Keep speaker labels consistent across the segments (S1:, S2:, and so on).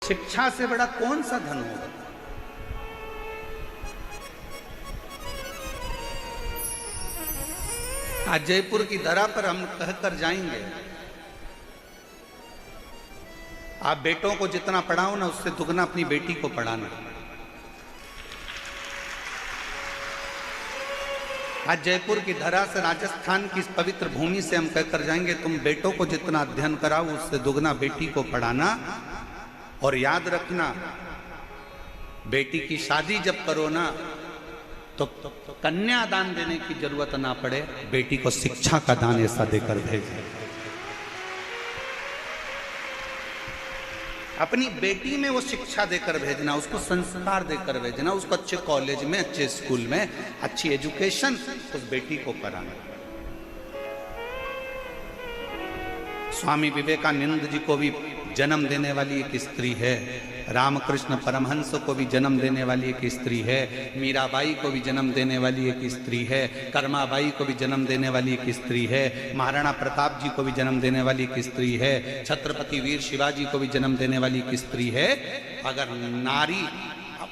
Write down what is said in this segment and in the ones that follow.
S1: शिक्षा से बड़ा कौन सा धन होगा? आज जयपुर की धरा पर हम कहकर जाएंगे, आप बेटों को जितना पढ़ाओ ना, उससे दुगना अपनी बेटी को पढ़ाना। आज जयपुर की धरा से, राजस्थान की इस पवित्र भूमि से हम कहकर जाएंगे, तुम बेटों को जितना अध्ययन कराओ, उससे दुगना बेटी को पढ़ाना। और याद रखना, बेटी की शादी जब करो ना, तो कन्यादान देने की जरूरत ना पड़े, बेटी को शिक्षा का दान ऐसा देकर भेजें। अपनी बेटी में वो शिक्षा देकर भेजना, उसको संस्कार देकर भेजना, उसको अच्छे कॉलेज में, अच्छे स्कूल में अच्छी एजुकेशन उस बेटी को कराना। स्वामी विवेकानंद जी को भी जन्म देने वाली एक स्त्री है, रामकृष्ण परमहंस को भी जन्म देने वाली एक स्त्री है, मीराबाई को भी जन्म देने वाली एक स्त्री है, कर्माबाई को भी जन्म देने वाली एक स्त्री है, महाराणा प्रताप जी को भी जन्म देने वाली एक स्त्री है, छत्रपति वीर शिवाजी को भी जन्म देने वाली एक स्त्री है। अगर नारी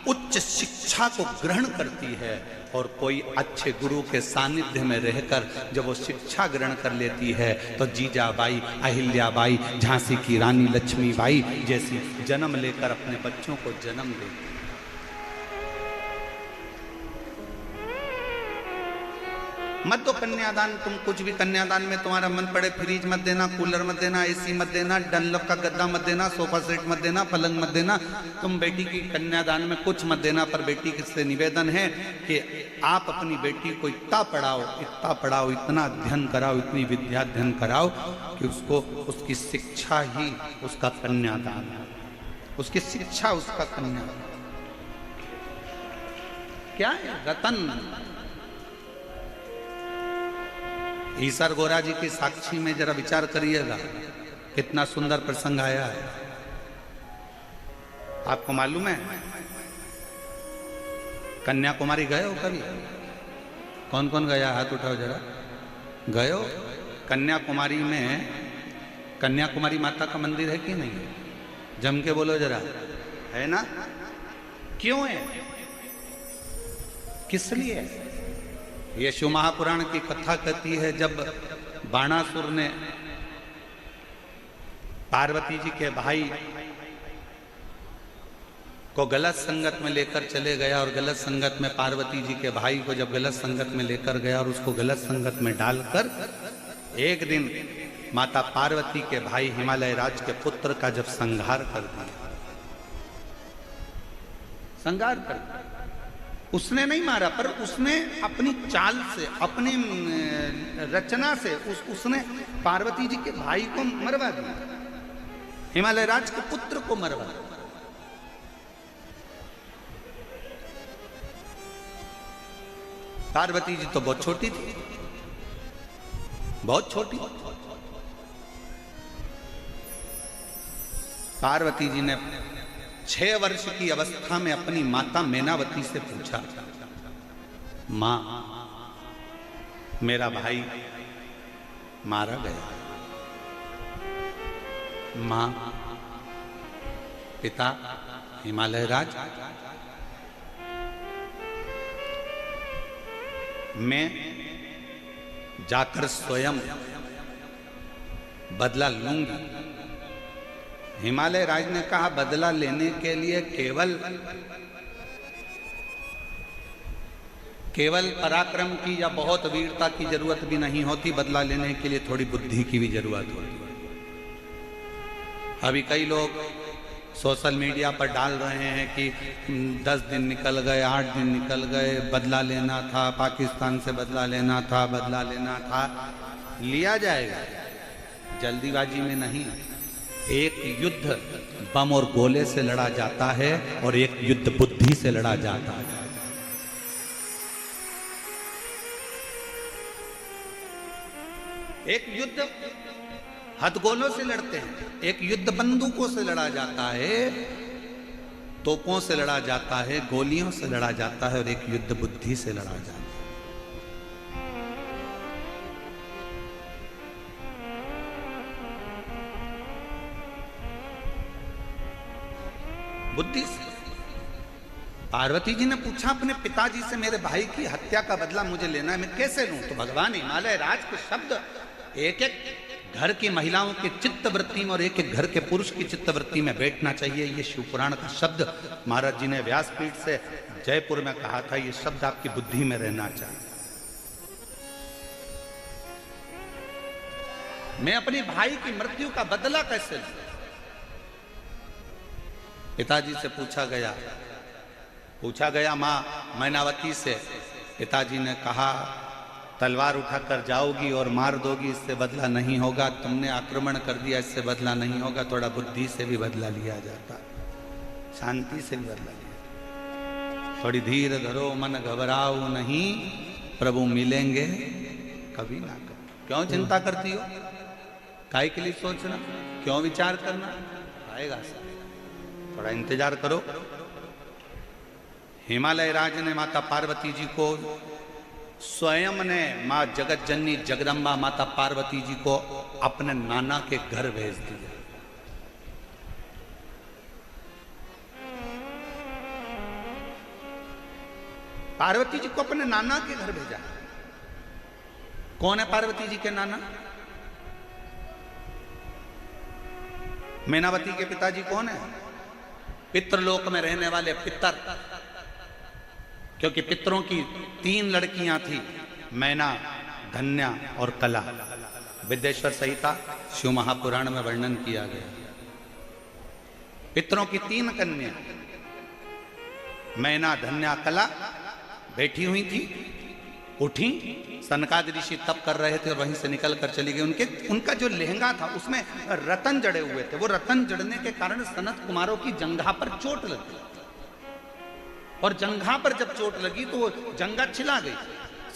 S1: उच्च शिक्षा को ग्रहण करती है और कोई अच्छे गुरु के सानिध्य में रहकर जब वो शिक्षा ग्रहण कर लेती है, तो जीजाबाई, अहिल्याबाई, झांसी की रानी लक्ष्मीबाई जैसी जन्म लेकर अपने बच्चों को जन्म देती है। मत दो कन्यादान, तुम कुछ भी कन्यादान में तुम्हारा मन पड़े, फ्रिज मत देना, कूलर मत देना, एसी मत देना, डनलप का गद्दा मत देना, सोफा सेट मत देना, पलंग मत देना, तुम बेटी की कन्यादान में कुछ मत देना। पर बेटी से निवेदन है कि आप अपनी बेटी को इतना पढ़ाओ, इतना अध्ययन कराओ, इतनी विद्या अध्ययन कराओ कि उसको, उसकी शिक्षा ही उसका कन्यादान है, उसकी शिक्षा उसका कन्यादान। क्या है? रतन। ईसर गोरा जी की साक्षी में जरा विचार करिएगा, कितना सुंदर प्रसंग आया है। आपको मालूम है, कन्याकुमारी गए हो कभी? कौन कौन गया? हाथ उठाओ जरा। गए हो? कन्याकुमारी में कन्याकुमारी माता का मंदिर है कि नहीं? जम के बोलो जरा। है ना? क्यों है? किस लिए? ये शिव महापुराण की कथा कहती है, जब बाणासुर ने पार्वती जी के भाई को गलत संगत में लेकर चले गया, और गलत संगत में पार्वती जी के भाई को जब गलत संगत में लेकर गया और उसको गलत संगत में डालकर एक दिन माता पार्वती के भाई हिमालय राज के पुत्र का जब संहार कर दिया, संहार कर दिया। उसने नहीं मारा, पर उसने अपनी चाल से, अपनी रचना से उसने पार्वती जी के भाई को मरवा दिया, हिमालय राज के पुत्र को मरवा दिया। पार्वती जी तो बहुत छोटी थी, बहुत छोटी। पार्वती जी ने 6 वर्ष की अवस्था में अपनी माता मैनावती से पूछा, मां, मेरा भाई मारा गया। मां, पिता हिमालय राज, मैं जाकर स्वयं बदला लूंगी। हिमालय राज ने कहा, बदला लेने के लिए केवल पराक्रम की या बहुत वीरता की जरूरत भी नहीं होती, बदला लेने के लिए थोड़ी बुद्धि की भी जरूरत होती है। अभी कई लोग सोशल मीडिया पर डाल रहे हैं कि 10 दिन निकल गए, 8 दिन निकल गए, बदला लेना था, पाकिस्तान से बदला लेना था, बदला लेना था। लिया जाएगा, जल्दीबाजी में नहीं। एक युद्ध बम और गोले से लड़ा जाता है और एक युद्ध बुद्धि से लड़ा जाता है। एक युद्ध हथगोलों से लड़ते हैं, एक युद्ध बंदूकों से लड़ा जाता है, तोपों से लड़ा जाता है, गोलियों से लड़ा जाता है, और एक युद्ध बुद्धि से लड़ा जाता है। बुद्धि से। पार्वती जी ने पूछा अपने पिताजी से, मेरे भाई की हत्या का बदला मुझे लेना है, मैं कैसे लूं? तो भगवान हिमालय राज के शब्द एक एक घर की महिलाओं के चित्त वृत्ति में और एक एक घर के पुरुष की चित्त वृत्ति में बैठना चाहिए। ये शिवपुराण का शब्द महाराज जी ने व्यासपीठ से जयपुर में कहा था, ये शब्द आपकी बुद्धि में रहना चाहिए। मैं अपने भाई की मृत्यु का बदला कैसे लूं? पिताजी से पूछा गया मां मैनावती से। पिताजी ने कहा, तलवार उठाकर जाओगी और मार दोगी, इससे बदला नहीं होगा। तुमने आक्रमण कर दिया, इससे बदला नहीं होगा। थोड़ा बुद्धि से भी बदला लिया जाता, शांति से भी बदला लिया। थोड़ी धीर धरो, मन घबराओ नहीं, प्रभु मिलेंगे कभी ना कभी। क्यों चिंता करती हो? काय के लिए सोचना? क्यों विचार करना? आएगा सब, थोड़ा इंतजार करो। हिमालय राज ने माता पार्वती जी को, स्वयं ने मां जगत जननी जगदम्बा माता पार्वती जी को अपने नाना के घर भेज दिया। पार्वती जी को अपने नाना के घर भेजा। कौन है पार्वती जी के नाना? मैनावती के पिताजी कौन है? पितृलोक में रहने वाले पितर, क्योंकि पितरों की 3 लड़कियां थी, मैना, धन्या और कला। विद्येश्वर संहिता शिव महापुराण में वर्णन किया गया। पितरों की 3 कन्या मैना, धन्या, कला बैठी हुई थी। उठी, सनकादि ऋषि तप कर रहे थे और वहीं से निकल कर चली गई। उनका जो लहंगा था उसमें रतन जड़े हुए थे। वो रतन जड़ने के कारण सनत कुमारों की जंघा पर चोट लगी, और जंघा पर जब चोट लगी तो वो जंघा छिला गई।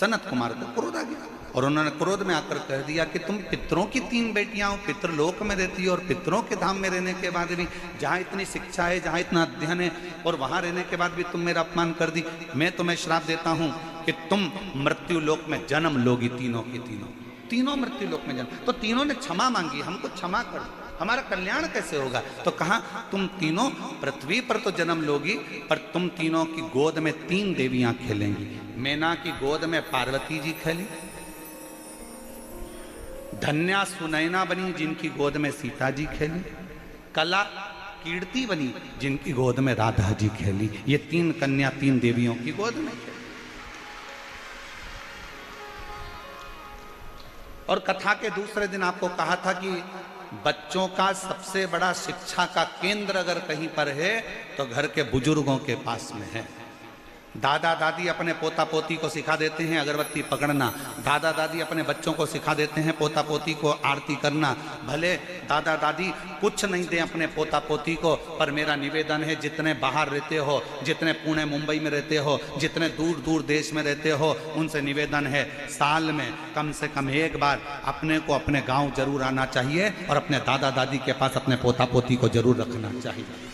S1: सनत कुमार को क्रोध आ गया और उन्होंने क्रोध में आकर कह दिया कि तुम पितरों की 3 बेटियां हो, पितृलोक में रहती हो, और पितरों के धाम में रहने के बाद भी, जहां इतनी शिक्षा है, जहां इतना अध्ययन है, और वहां रहने के बाद भी तुम मेरा अपमान कर दी। मैं तुम्हें श्राप देता हूं कि तुम मृत्यु लोक में जन्म लोगी, तीनों मृत्यु लोक में जन्म। तो तीनों ने क्षमा मांगी, हमको क्षमा कर, हमारा कल्याण कैसे होगा? तो कहा, तुम तीनों पृथ्वी पर तो जन्म लोगी, पर तुम तीनों की गोद में 3 देवियां खेलेंगी। मैना की गोद में पार्वती जी खेली, धन्या सुनैना बनी जिनकी गोद में सीता जी खेली, कला कीर्ति बनी जिनकी गोद में राधा जी खेली। ये 3 कन्या 3 देवियों की गोद में खेली। और कथा के दूसरे दिन आपको कहा था कि बच्चों का सबसे बड़ा शिक्षा का केंद्र अगर कहीं पर है तो घर के बुजुर्गों के पास में है। दादा दादी अपने पोता पोती को सिखा देते हैं अगरबत्ती पकड़ना, दादा दादी अपने बच्चों को सिखा देते हैं पोता पोती को आरती करना। भले दादा दादी कुछ नहीं दें अपने पोता पोती को, पर मेरा निवेदन है, जितने बाहर रहते हो, जितने पुणे मुंबई में रहते हो, जितने दूर दूर देश में रहते हो, उनसे निवेदन है, साल में कम से कम एक बार अपने को अपने गाँव जरूर आना चाहिए और अपने दादा दादी के पास अपने पोता पोती को जरूर रखना चाहिए।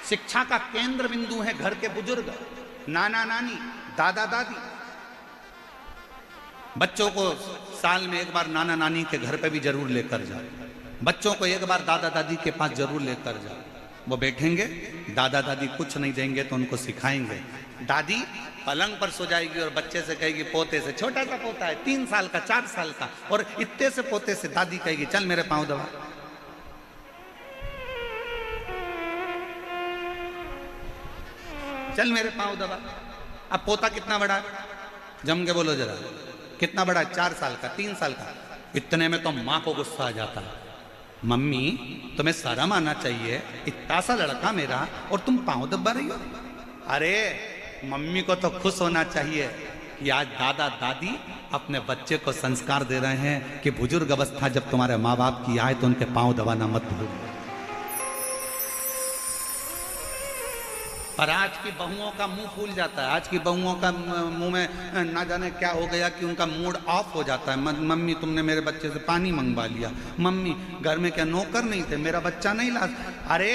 S1: शिक्षा का केंद्र बिंदु है घर के बुजुर्ग, नाना नानी, दादा दादी। बच्चों को साल में एक बार नाना नानी के घर पे भी जरूर लेकर जाओ, बच्चों को एक बार दादा दादी के पास जरूर लेकर जाओ। वो बैठेंगे, दादा दादी कुछ नहीं देंगे तो उनको सिखाएंगे। दादी पलंग पर सो जाएगी और बच्चे से कहेगी, पोते से, छोटा सा पोता है 3 साल का 4 साल का, और इतने से पोते से दादी कहेगी, चल मेरे पांव दबा। चल मेरे पांव दबा। अब पोता कितना बड़ा है? जम के बोलो जरा, कितना बड़ा है? 4 साल का, 3 साल का। इतने में तो माँ को गुस्सा आ जाता है, मम्मी तुम्हें शर्म आना चाहिए, इतना सा लड़का मेरा और तुम पांव दबा रही हो। अरे मम्मी को तो खुश होना चाहिए कि आज दादा दादी अपने बच्चे को संस्कार दे रहे हैं कि बुजुर्ग अवस्था जब तुम्हारे माँ बाप की आए तो उनके पांव दबाना मत भूलो। पर आज की बहुओं का मुंह फूल जाता है, आज की बहुओं का मुंह में ना जाने क्या हो गया कि उनका मूड ऑफ हो जाता है। मम्मी तुमने मेरे बच्चे से पानी मंगवा लिया, मम्मी घर में क्या नौकर नहीं थे, मेरा बच्चा नहीं ला। अरे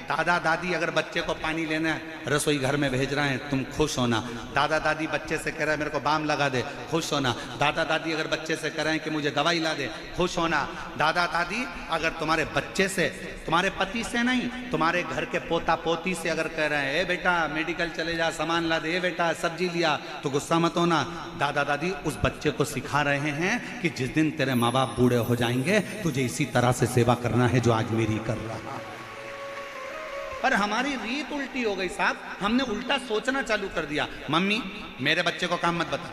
S1: दादा दादी अगर बच्चे को पानी लेना है, रसोई घर में भेज रहे हैं, तुम खुश होना। दादा दादी बच्चे से कह रहे हैं मेरे को बाम लगा दे, खुश होना। दादा दादी अगर बच्चे से कह रहे हैं कि मुझे दवाई ला दे, खुश होना। दादा दादी अगर तुम्हारे बच्चे से, तुम्हारे पति से नहीं, तुम्हारे घर के पोता पोती से अगर कह रहे हैं ए बेटा मेडिकल चले जा, सामान ला दे, ए बेटा सब्जी लिया, तो गुस्सा मत होना। दादा दादी उस बच्चे को सिखा रहे हैं कि जिस दिन तेरे माँ बाप बूढ़े हो जाएंगे तुझे इसी तरह से सेवा करना है जो आज मेरी कर रहा। पर हमारी रीत उल्टी हो गई साहब, हमने उल्टा सोचना चालू कर दिया। मम्मी मेरे बच्चे को काम मत बता,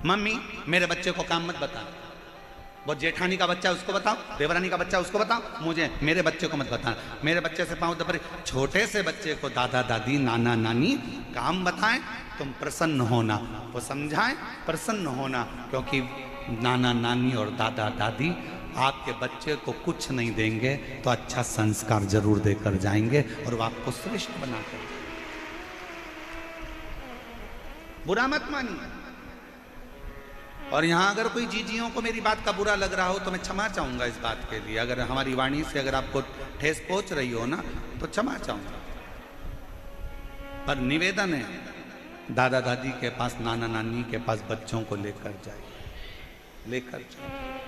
S1: मम्मी मेरे बच्चे को काम मत बता। वो जेठानी का बच्चा उसको बताओ, देवरानी का बच्चा उसको बताओ, मुझे मेरे बच्चे को मत बताना। मेरे बच्चे से पाँव दबा, छोटे से बच्चे को दादा दादी नाना नानी काम बताएं, तुम प्रसन्न होना, वो समझाएं प्रसन्न होना, क्योंकि नाना नानी और दादा दादी आपके बच्चे को कुछ नहीं देंगे तो अच्छा संस्कार जरूर देकर जाएंगे और वो आपको श्रेष्ठ बनाकर। बुरा मत मानिए। और यहां अगर कोई जीजियों को मेरी बात का बुरा लग रहा हो तो मैं क्षमा चाहूंगा इस बात के लिए। अगर हमारी वाणी से अगर आपको ठेस पहुंच रही हो ना तो क्षमा चाहूंगा। पर निवेदन है, दादा दादी के पास, नाना नानी के पास बच्चों को लेकर जाइए, लेकर जाइए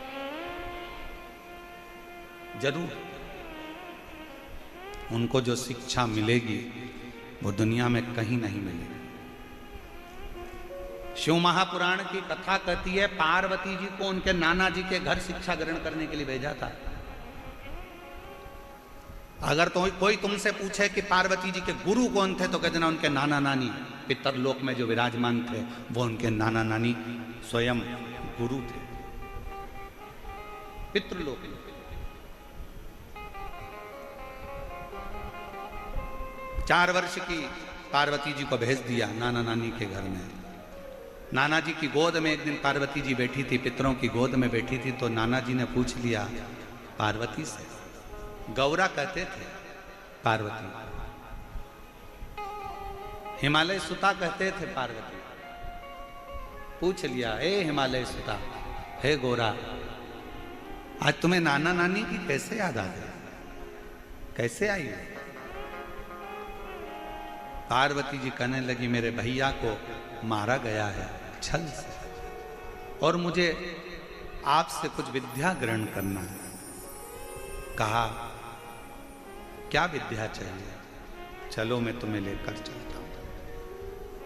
S1: जरूर। उनको जो शिक्षा मिलेगी वो दुनिया में कहीं नहीं मिलेगी। शिव महापुराण की कथा कहती है पार्वती जी को उनके नाना जी के घर शिक्षा ग्रहण करने के लिए भेजा था। अगर तो कोई तुमसे पूछे कि पार्वती जी के गुरु कौन थे तो कह देना उनके नाना नानी। पितरलोक में जो विराजमान थे वो उनके नाना नानी स्वयं गुरु थे। पितृलोक में 4 वर्ष की पार्वती जी को भेज दिया नाना नानी के घर में। नाना जी की गोद में एक दिन पार्वती जी बैठी थी, पितरों की गोद में बैठी थी, तो नाना जी ने पूछ लिया पार्वती से, गौरा कहते थे पार्वती, हिमालय सुता कहते थे पार्वती। पूछ लिया हे हिमालय सुता, हे गौरा, आज तुम्हें नाना नानी की कैसे याद आ गई, कैसे आई? पार्वती जी कहने लगी मेरे भैया को मारा गया है छल से और मुझे आपसे कुछ विद्या ग्रहण करना है। कहा क्या विद्या चाहिए? चलो मैं तुम्हें लेकर चलता हूं।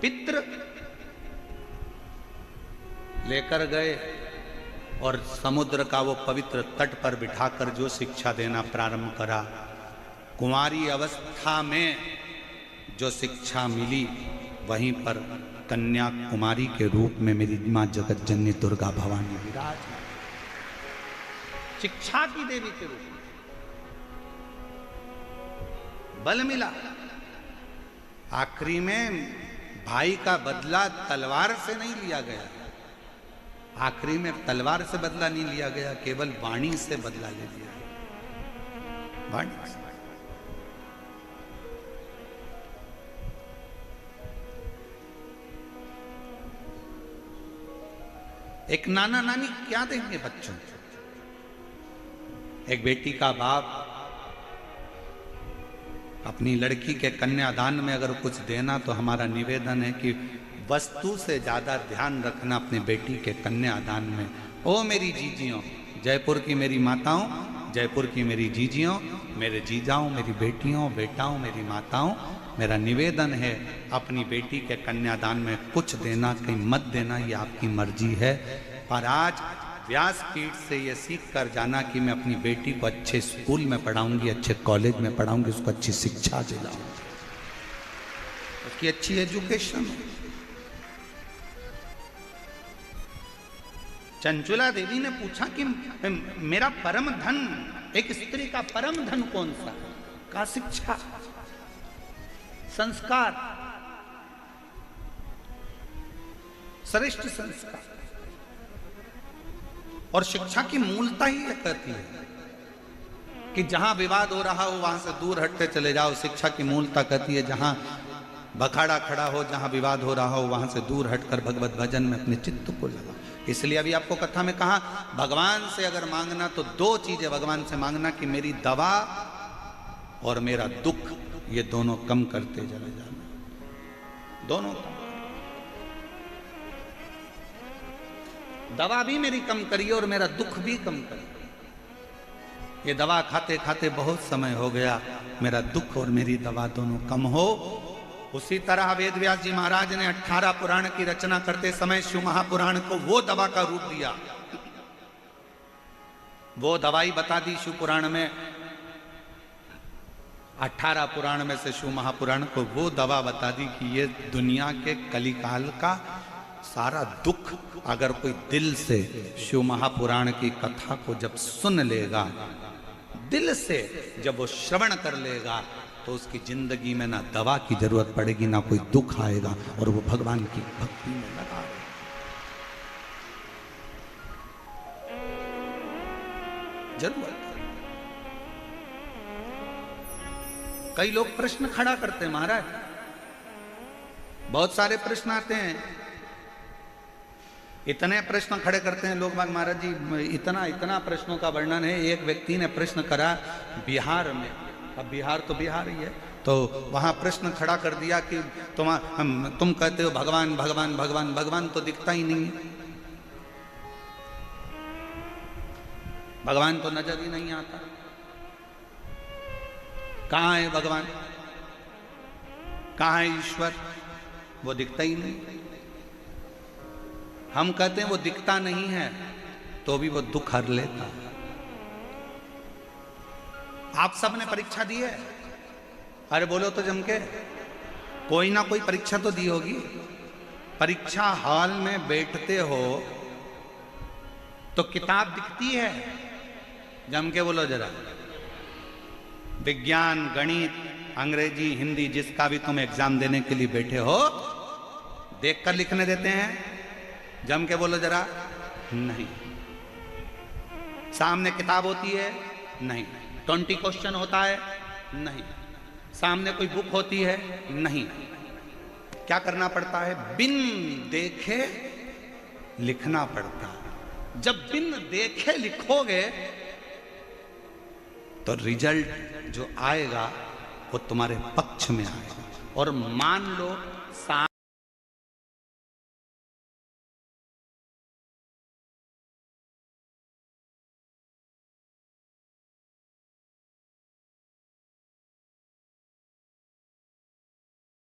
S1: पितृ लेकर गए और समुद्र का वो पवित्र तट पर बिठाकर जो शिक्षा देना प्रारंभ करा। कुंवारी अवस्था में जो शिक्षा मिली वहीं पर कन्या कुमारी के रूप में मेरी मां जगत जननी दुर्गा भवानी विराज, शिक्षा की देवी के रूप में बल मिला। आखिरी में भाई का बदला तलवार से नहीं लिया गया, आखिरी में तलवार से बदला नहीं लिया गया, केवल वाणी से बदला ले लिया, वाणी से। एक नाना नानी क्या देंगे बच्चों को? एक बेटी का बाप अपनी लड़की के कन्यादान में अगर कुछ देना तो हमारा निवेदन है कि वस्तु से ज्यादा ध्यान रखना अपनी बेटी के कन्यादान में। ओ मेरी जीजियों, जयपुर की मेरी माताओं, जयपुर की मेरी जीजियों, मेरे जीजाओं, मेरी बेटियों, बेटाओं, मेरी माताओं, मेरा निवेदन है अपनी बेटी के कन्यादान में कुछ देना, कहीं मत देना, ये आपकी मर्जी है। पर आज व्यासपीठ से ये सीख कर जाना कि मैं अपनी बेटी को अच्छे स्कूल में पढ़ाऊंगी, अच्छे कॉलेज में पढ़ाऊंगी, उसको अच्छी शिक्षा दिलाऊंगी, उसकी अच्छी एजुकेशन। चंचुला देवी ने पूछा कि मेरा परम धन, एक स्त्री का परम धन कौन सा? का शिक्षा, संस्कार, श्रेष्ठ संस्कार। और शिक्षा की मूलता ही यह कहती है कि जहां विवाद हो रहा हो वहां से दूर हटते चले जाओ। शिक्षा की मूलता कहती है जहां बखाड़ा खड़ा हो, जहां विवाद हो रहा हो वहां से दूर हटकर भगवत भजन में अपने चित्त को लगाओ। इसलिए अभी आपको कथा में कहा भगवान से अगर मांगना तो 2 चीजें भगवान से मांगना कि मेरी दवा और मेरा दुख, ये दोनों कम करते चले जाना, दोनों कम। दवा भी मेरी कम करिए और मेरा दुख भी कम करिए। ये दवा खाते खाते बहुत समय हो गया, मेरा दुख और मेरी दवा दोनों कम हो। उसी तरह वेद व्यास जी महाराज ने 18 पुराण की रचना करते समय शिव महापुराण को वो दवा का रूप दिया, वो दवाई बता दी शिव पुराण में। 18 पुराण में से शिव महापुराण को वो दवा बता दी कि ये दुनिया के कलिकाल का सारा दुख अगर कोई दिल से शिव महापुराण की कथा को जब सुन लेगा, दिल से जब वो श्रवण कर लेगा, तो उसकी जिंदगी में ना दवा की जरूरत पड़ेगी, ना कोई दुख आएगा, और वो भगवान की भक्ति में लगा रहेगा। जरूरत। कई लोग प्रश्न खड़ा करते हैं महाराज, बहुत सारे प्रश्न आते हैं, इतने प्रश्न खड़े करते हैं लोग बाग महाराज जी, इतना इतना प्रश्नों का वर्णन है। एक व्यक्ति ने प्रश्न करा बिहार में, अब बिहार तो बिहार ही है, तो वहां प्रश्न खड़ा कर दिया कि तुम कहते हो भगवान भगवान भगवान, भगवान तो दिखता ही नहीं है, भगवान तो नजर ही नहीं आता, कहां है भगवान, कहां है ईश्वर, वो दिखता ही नहीं। हम कहते हैं वो दिखता नहीं है तो भी वो दुख हर लेता। आप सब ने परीक्षा दी है, अरे बोलो तो जम के, कोई ना कोई परीक्षा तो दी होगी। परीक्षा हॉल में बैठते हो तो किताब दिखती है, जम के बोलो जरा। विज्ञान, गणित, अंग्रेजी, हिंदी, जिसका भी तुम एग्जाम देने के लिए बैठे हो, देखकर लिखने देते हैं, जम के बोलो जरा। नहीं। सामने किताब होती है? नहीं। 20 क्वेश्चन होता है? नहीं। सामने कोई बुक होती है? नहीं। क्या करना पड़ता है? बिन देखे लिखना पड़ता है। जब बिन देखे लिखोगे तो रिजल्ट जो आएगा वो तुम्हारे पक्ष में आएगा। और मान लो